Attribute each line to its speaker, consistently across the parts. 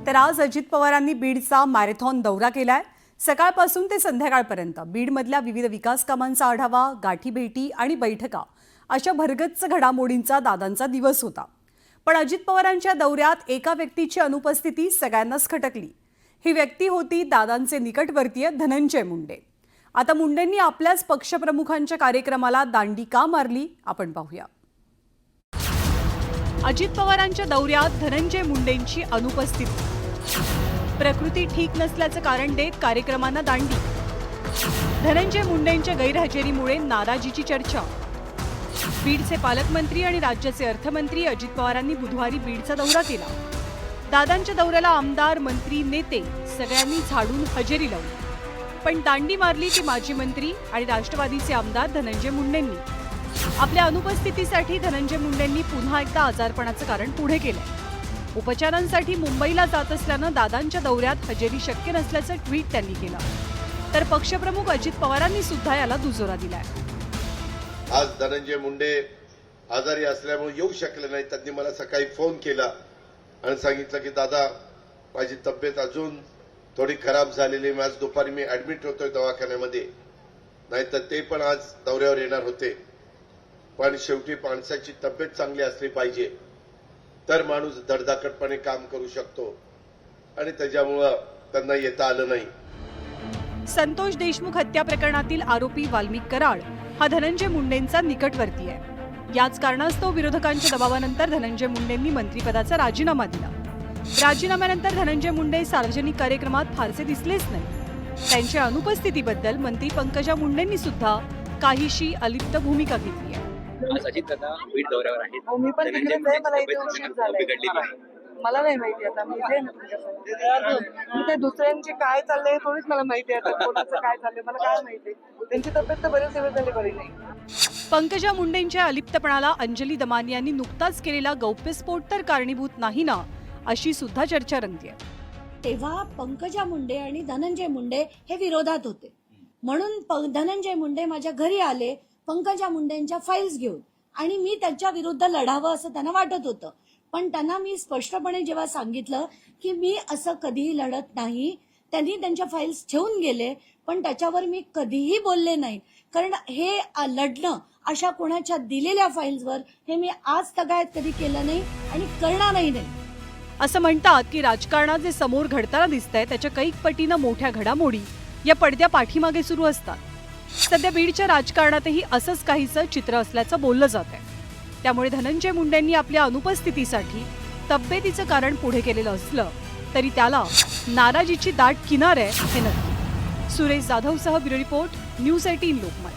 Speaker 1: तर आज अजित पवारांनी बीडचा मॅरेथॉन दौरा केलाय। सकाळपासून ते संध्याकाळपर्यंत बीडमधल्या विविध विकास कामांचा आढावा, गाठीभेटी आणि बैठका अशा भरगच्च घडामोडींचा दादांचा दिवस होता। पण अजित पवारांच्या दौऱ्यात एका व्यक्तीची अनुपस्थिती सगळ्यांनाच खटकली। ही व्यक्ती होती दादांचे निकटवर्तीय धनंजय मुंडे। आता मुंडेंनी आपल्याच पक्षप्रमुखांच्या कार्यक्रमाला दांडी का मारली आपण पाहूया। अजित पवारांच्या दौऱ्यात धनंजय मुंडेंची अनुपस्थिती, प्रकृती ठीक नसल्याचं कारण देत कार्यक्रमांना दांडी, धनंजय मुंडेंच्या गैरहजेरीमुळे नाराजीची चर्चा। बीडचे पालकमंत्री आणि राज्याचे अर्थमंत्री अजित पवारांनी बुधवारी बीडचा दौरा केला। दादांच्या दौऱ्याला आमदार, मंत्री, नेते सगळ्यांनी झाडून हजेरी लावली। पण दांडी मारली ती माजी मंत्री आणि राष्ट्रवादीचे आमदार धनंजय मुंडेंनी। आपल्या अनुपस्थितीसाठी धनंजय मुंडेंनी पुन्हा एकदा आजारपणाचं कारण पुढे केलंय। उपचारांसाठी मुंबईला जात असल्यानं दादांच्या दौऱ्यात हजेरी शक्य नसल्याचं ट्विट त्यांनी केलं। तर पक्षप्रमुख अजित पवारांनी सुद्धा याला दुजोरा दिलाय।
Speaker 2: आज धनंजय मुंडे आजारी असल्यामुळे येऊ शकले नाही। त्यांनी मला सकाळी फोन केला आणि सांगितलं की दादा माझी तब्येत अजून थोडी खराब झालेली आहे, आज दुपारी मी ऍडमिट होतोय दवाखान्यामध्ये, नाहीतर ते पण आज दौऱ्यावर येणार होते। पण शेवटी माणसाची तब्येत चांगली असली पाहिजे तर माणूस धडधाकटपणे काम करू शकतो आणि त्याच्यामुळं त्यांना येता आलं नाही।
Speaker 1: संतोष देशमुख हत्या प्रकरणातील आरोपी वाल्मिक कराड हा धनंजय मुंडेंचा निकटवर्ती आहे। याच कारणास्तव विरोधकांच्या दबावानंतर धनंजय मुंडेंनी मंत्रिपदाचा राजीनामा दिला। राजीनाम्यानंतर धनंजय मुंडे सार्वजनिक कार्यक्रमात फारसे दिसलेच नाही। त्यांच्या अनुपस्थितीबद्दल मंत्री पंकजा मुंडेंनी सुद्धा काहीशी अलिप्त भूमिका घेतली आहे।
Speaker 3: आज अजित दादा बीड दौऱ्यावर आहेत।
Speaker 4: मी पण तिकडेच आहे, मला इथे उशीर झालाय। मला नाही माहिती आता, मी इथे तुमच्या दुसऱ्यांचे काय चाललंय थोडीच मला माहिती आहे। आता कोणाचं काय चाललंय मला काय माहिती, त्यांची तब्येत तर बरेच दिवस झाले बरी नाही।
Speaker 1: पंकजा मुंडेंच्या अलिप्तपणाला अंजली दमानी यांनी नुकताच केलेला गौप्यस्फोट तर कारणीभूत नाही ना, अशी सुद्धा चर्चा रंगतेय।
Speaker 5: तेव्हा पंकजा मुंडे आणि धनंजय मुंडे हे विरोधात होते, म्हणून धनंजय मुंडे माझ्या घरी आले पंकजा मुंडेंच्या फाईल्स घेऊन, आणि मी त्याच्या विरुद्ध लढावं असं त्यांना वाटत होतं। पण त्यांना मी स्पष्टपणे जेव्हा सांगितलं की मी असं कधीही लढत नाही, त्यांनी त्यांच्या फाईल्स ठेवून गेले, पण त्याच्यावर मी कधीही बोलले नाही। कारण हे लढणं अशा कोणाच्या दिलेल्या फाईल्सवर हे मी आज तगायत कधी केलं नाही आणि करणारही नाही।
Speaker 1: असं म्हणतात की राजकारणात जे समोर घडताना दिसतंय त्याच्या कैक पटीनं मोठ्या घडामोडी या पडद्या पाठीमागे सुरू असतात। सध्या बीडच्या राजकारणातही असंच काहीसं चित्र असल्याचं बोललं जात आहे। त्यामुळे धनंजय मुंडेंनी आपल्या अनुपस्थितीसाठी तब्येतीचं कारण पुढे केलेलं असलं तरी त्याला नाराजीची दाट किनार आहे हे नक्की। सुरेश जाधवसह ब्युरो रिपोर्ट, न्यूज 18 लोकमत।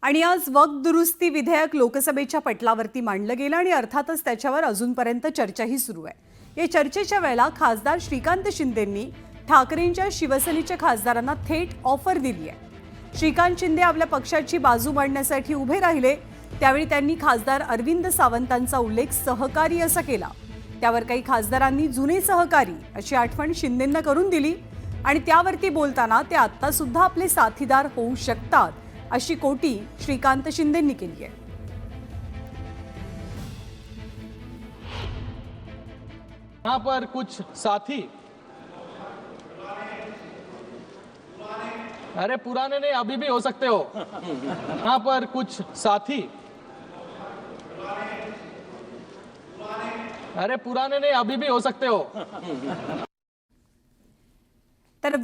Speaker 1: आणि आज वक्फ दुरुस्ती विधेयक लोकसभेच्या पटलावरती मांडलं गेलं आणि अर्थातच त्याच्यावर अजूनपर्यंत चर्चाही सुरू आहे। या चर्चेच्या वेळेला खासदार श्रीकांत शिंदेंनी ठाकरेंच्या शिवसेनेच्या खासदारांना थेट ऑफर दिली आहे। श्रीकांत शिंदे आपल्या पक्षाची बाजू मांडण्यासाठी उभे राहिले, त्यावेळी त्यांनी खासदार अरविंद सावंतांचा उल्लेख सहकारी असा केला। त्यावर काही खासदारांनी जुने सहकारी अशी आठवण शिंदेंना करून दिली आणि त्यावरती बोलताना ते आता सुद्धा आपले साथीदार होऊ शकतात अशी कोटी श्रीकांत शिंदेंनी केली आहे।
Speaker 6: यहाँ पर कुछ साथी, अरे पुराने नहीं अभी भी हो सकते हो। यहाँ पर कुछ साथी, अरे पुराने नहीं अभी भी हो सकते हो।
Speaker 1: तर